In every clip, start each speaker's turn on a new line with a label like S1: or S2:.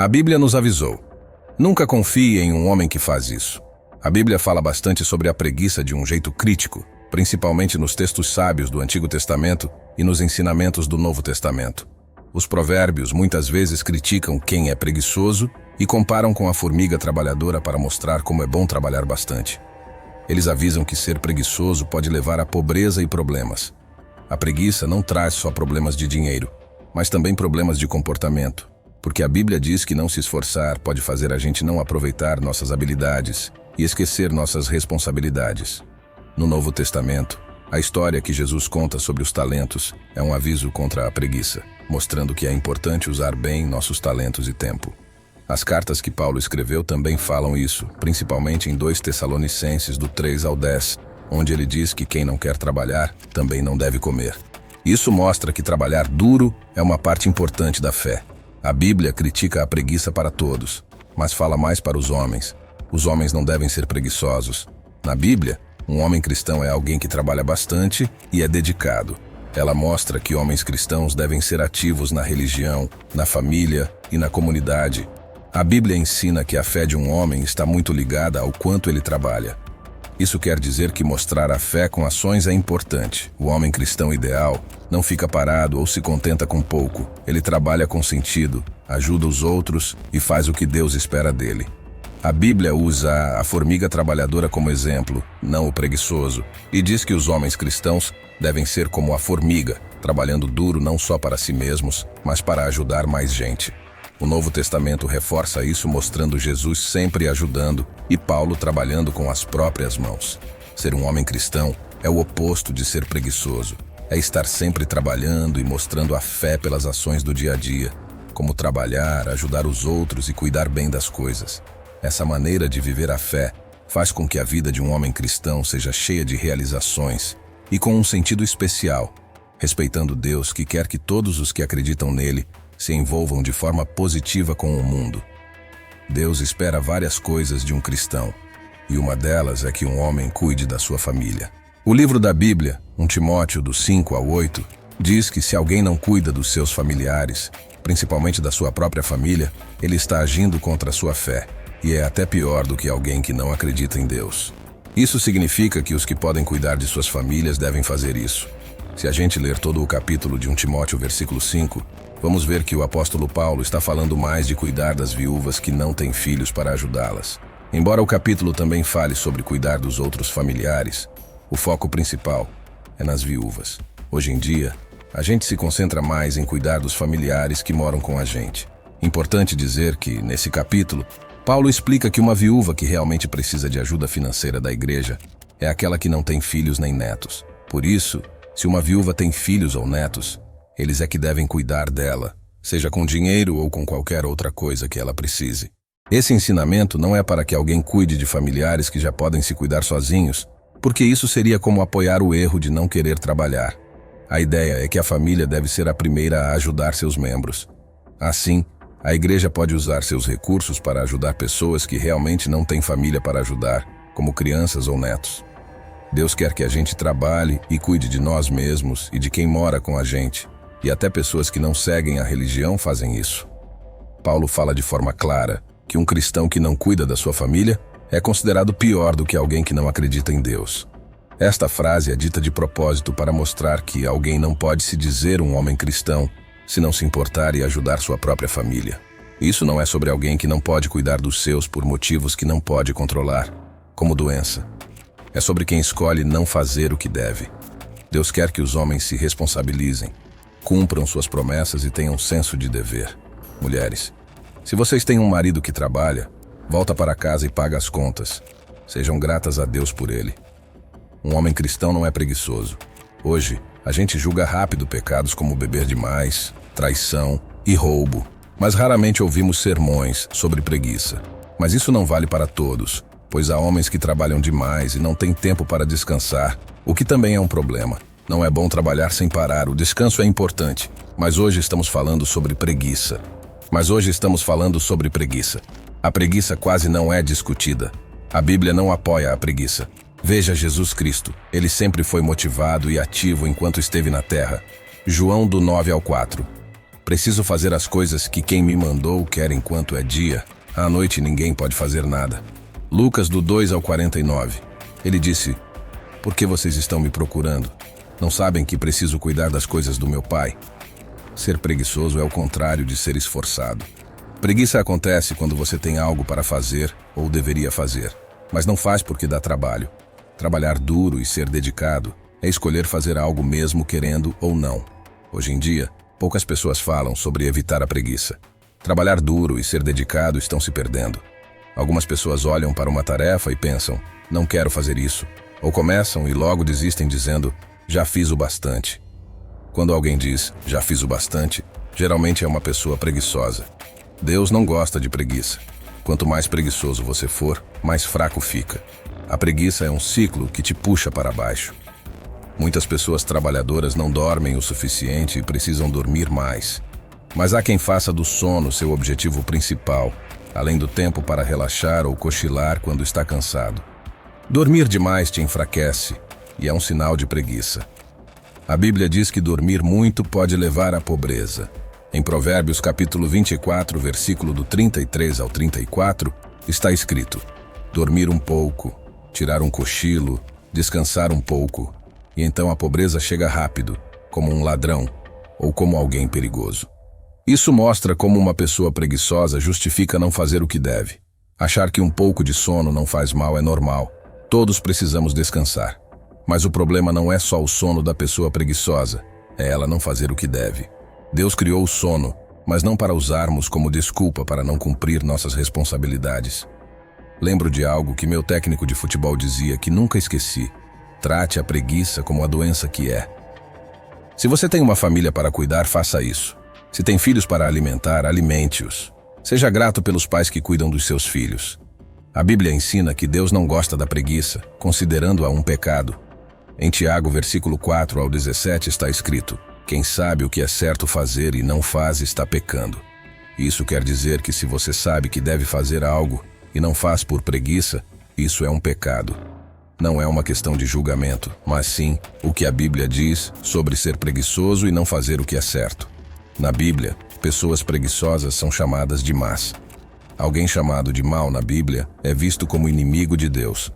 S1: A Bíblia nos avisou: nunca confie em um homem que faz isso. A Bíblia fala bastante sobre a preguiça de um jeito crítico, principalmente nos textos sábios do Antigo Testamento e nos ensinamentos do Novo Testamento. Os provérbios muitas vezes criticam quem é preguiçoso e comparam com a formiga trabalhadora para mostrar como é bom trabalhar bastante. Eles avisam que ser preguiçoso pode levar à pobreza e problemas. A preguiça não traz só problemas de dinheiro, mas também problemas de comportamento, porque a Bíblia diz que não se esforçar pode fazer a gente não aproveitar nossas habilidades e esquecer nossas responsabilidades. No Novo Testamento, a história que Jesus conta sobre os talentos é um aviso contra a preguiça, mostrando que é importante usar bem nossos talentos e tempo. As cartas que Paulo escreveu também falam isso, principalmente em 2 Tessalonicenses, do 3 ao 10, onde ele diz que quem não quer trabalhar também não deve comer. Isso mostra que trabalhar duro é uma parte importante da fé. A Bíblia critica a preguiça para todos, mas fala mais para os homens. Os homens não devem ser preguiçosos. Na Bíblia, um homem cristão é alguém que trabalha bastante e é dedicado. Ela mostra que homens cristãos devem ser ativos na religião, na família e na comunidade. A Bíblia ensina que a fé de um homem está muito ligada ao quanto ele trabalha. Isso quer dizer que mostrar a fé com ações é importante. O homem cristão ideal não fica parado ou se contenta com pouco. Ele trabalha com sentido, ajuda os outros e faz o que Deus espera dele. A Bíblia usa a formiga trabalhadora como exemplo, não o preguiçoso, e diz que os homens cristãos devem ser como a formiga, trabalhando duro não só para si mesmos, mas para ajudar mais gente. O Novo Testamento reforça isso, mostrando Jesus sempre ajudando e Paulo trabalhando com as próprias mãos. Ser um homem cristão é o oposto de ser preguiçoso. É estar sempre trabalhando e mostrando a fé pelas ações do dia a dia, como trabalhar, ajudar os outros e cuidar bem das coisas. Essa maneira de viver a fé faz com que a vida de um homem cristão seja cheia de realizações e com um sentido especial, respeitando Deus, que quer que todos os que acreditam nele se envolvam de forma positiva com o mundo. Deus espera várias coisas de um cristão, e uma delas é que um homem cuide da sua família. O livro da Bíblia, 1 Timóteo, do 5 ao 8, diz que se alguém não cuida dos seus familiares, principalmente da sua própria família, ele está agindo contra a sua fé, e é até pior do que alguém que não acredita em Deus. Isso significa que os que podem cuidar de suas famílias devem fazer isso. Se a gente ler todo o capítulo de 1 Timóteo, versículo 5, vamos ver que o apóstolo Paulo está falando mais de cuidar das viúvas que não têm filhos para ajudá-las. Embora o capítulo também fale sobre cuidar dos outros familiares, o foco principal é nas viúvas. Hoje em dia, a gente se concentra mais em cuidar dos familiares que moram com a gente. Importante dizer que, nesse capítulo, Paulo explica que uma viúva que realmente precisa de ajuda financeira da igreja é aquela que não tem filhos nem netos. Por isso, se uma viúva tem filhos ou netos, eles é que devem cuidar dela, seja com dinheiro ou com qualquer outra coisa que ela precise. Esse ensinamento não é para que alguém cuide de familiares que já podem se cuidar sozinhos, porque isso seria como apoiar o erro de não querer trabalhar. A ideia é que a família deve ser a primeira a ajudar seus membros. Assim, a igreja pode usar seus recursos para ajudar pessoas que realmente não têm família para ajudar, como crianças ou netos. Deus quer que a gente trabalhe e cuide de nós mesmos e de quem mora com a gente, e até pessoas que não seguem a religião fazem isso. Paulo fala de forma clara que um cristão que não cuida da sua família é considerado pior do que alguém que não acredita em Deus. Esta frase é dita de propósito para mostrar que alguém não pode se dizer um homem cristão se não se importar e ajudar sua própria família. Isso não é sobre alguém que não pode cuidar dos seus por motivos que não pode controlar, como doença. É sobre quem escolhe não fazer o que deve. Deus quer que os homens se responsabilizem, cumpram suas promessas e tenham senso de dever. Mulheres, se vocês têm um marido que trabalha, volta para casa e paga as contas. Sejam gratas a Deus por ele. Um homem cristão não é preguiçoso. Hoje, a gente julga rápido pecados como beber demais, traição e roubo, mas raramente ouvimos sermões sobre preguiça. Mas isso não vale para todos, pois há homens que trabalham demais e não têm tempo para descansar, o que também é um problema. Não é bom trabalhar sem parar, o descanso é importante, mas hoje estamos falando sobre preguiça. A preguiça quase não é discutida. A Bíblia não apoia a preguiça. Veja Jesus Cristo, ele sempre foi motivado e ativo enquanto esteve na terra. João, do 9 ao 4. Preciso fazer as coisas que quem me mandou quer enquanto é dia. À noite ninguém pode fazer nada. Lucas do 2 ao 49. Ele disse: Por que vocês estão me procurando? Não sabem que preciso cuidar das coisas do meu pai? Ser preguiçoso é o contrário de ser esforçado. Preguiça acontece quando você tem algo para fazer ou deveria fazer, mas não faz porque dá trabalho. Trabalhar duro e ser dedicado é escolher fazer algo mesmo querendo ou não. Hoje em dia, poucas pessoas falam sobre evitar a preguiça. Trabalhar duro e ser dedicado estão se perdendo. Algumas pessoas olham para uma tarefa e pensam: não quero fazer isso. Ou começam e logo desistem dizendo: já fiz o bastante. Quando alguém diz, já fiz o bastante, geralmente é uma pessoa preguiçosa. Deus não gosta de preguiça. Quanto mais preguiçoso você for, mais fraco fica. A preguiça é um ciclo que te puxa para baixo. Muitas pessoas trabalhadoras não dormem o suficiente e precisam dormir mais. Mas há quem faça do sono seu objetivo principal, além do tempo para relaxar ou cochilar quando está cansado. Dormir demais te enfraquece e é um sinal de preguiça. A Bíblia diz que dormir muito pode levar à pobreza. Em Provérbios capítulo 24, versículo do 33 ao 34, está escrito: dormir um pouco, tirar um cochilo, descansar um pouco, e então a pobreza chega rápido, como um ladrão ou como alguém perigoso. Isso mostra como uma pessoa preguiçosa justifica não fazer o que deve. Achar que um pouco de sono não faz mal é normal. Todos precisamos descansar. Mas o problema não é só o sono da pessoa preguiçosa, é ela não fazer o que deve. Deus criou o sono, mas não para usarmos como desculpa para não cumprir nossas responsabilidades. Lembro de algo que meu técnico de futebol dizia que nunca esqueci: trate a preguiça como a doença que é. Se você tem uma família para cuidar, faça isso. Se tem filhos para alimentar, alimente-os. Seja grato pelos pais que cuidam dos seus filhos. A Bíblia ensina que Deus não gosta da preguiça, considerando-a um pecado. Em Tiago, versículo 4 ao 17, está escrito: quem sabe o que é certo fazer e não faz está pecando. Isso quer dizer que se você sabe que deve fazer algo e não faz por preguiça, isso é um pecado. Não é uma questão de julgamento, mas sim o que a Bíblia diz sobre ser preguiçoso e não fazer o que é certo. Na Bíblia, pessoas preguiçosas são chamadas de más. Alguém chamado de mau na Bíblia é visto como inimigo de Deus.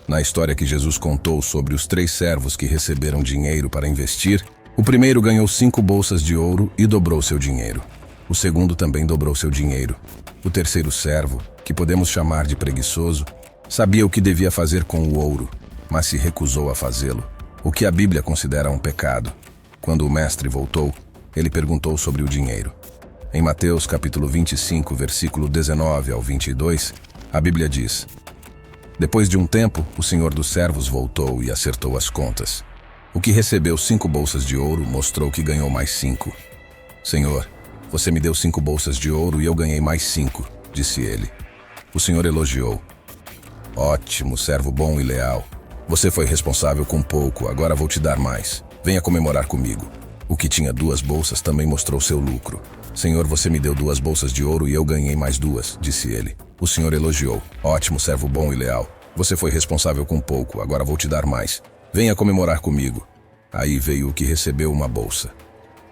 S1: Na história que Jesus contou sobre os 3 servos que receberam dinheiro para investir, o primeiro ganhou 5 bolsas de ouro e dobrou seu dinheiro. O segundo também dobrou seu dinheiro. O terceiro servo, que podemos chamar de preguiçoso, sabia o que devia fazer com o ouro, mas se recusou a fazê-lo, o que a Bíblia considera um pecado. Quando o mestre voltou, ele perguntou sobre o dinheiro. Em Mateus capítulo 25, versículo 19 ao 22, a Bíblia diz: depois de um tempo, o senhor dos servos voltou e acertou as contas. O que recebeu 5 bolsas de ouro mostrou que ganhou mais 5. Senhor, você me deu 5 bolsas de ouro e eu ganhei mais 5, disse ele. O senhor elogiou: ótimo, servo bom e leal. Você foi responsável com pouco, agora vou te dar mais. Venha comemorar comigo. O que tinha 2 bolsas também mostrou seu lucro. Senhor, você me deu 2 bolsas de ouro e eu ganhei mais 2, disse ele. O senhor elogiou: ótimo, servo bom e leal. Você foi responsável com pouco, agora vou te dar mais. Venha comemorar comigo. Aí veio o que recebeu uma bolsa.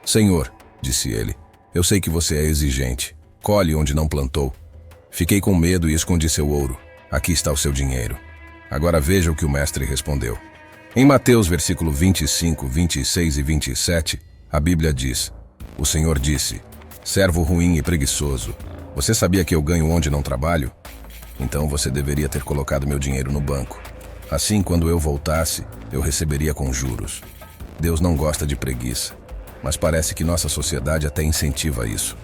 S1: Senhor, disse ele, eu sei que você é exigente. Colhe onde não plantou. Fiquei com medo e escondi seu ouro. Aqui está o seu dinheiro. Agora veja o que o mestre respondeu. Em Mateus, versículo 25, 26 e 27, a Bíblia diz: o Senhor disse: servo ruim e preguiçoso, você sabia que eu ganho onde não trabalho? Então você deveria ter colocado meu dinheiro no banco. Assim, quando eu voltasse, eu receberia com juros. Deus não gosta de preguiça, mas parece que nossa sociedade até incentiva isso.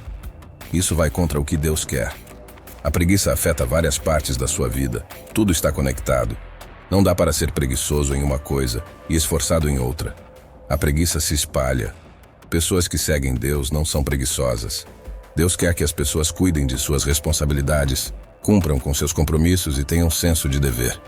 S1: Isso vai contra o que Deus quer. A preguiça afeta várias partes da sua vida. Tudo está conectado. Não dá para ser preguiçoso em uma coisa e esforçado em outra. A preguiça se espalha. Pessoas que seguem Deus não são preguiçosas. Deus quer que as pessoas cuidem de suas responsabilidades, cumpram com seus compromissos e tenham senso de dever.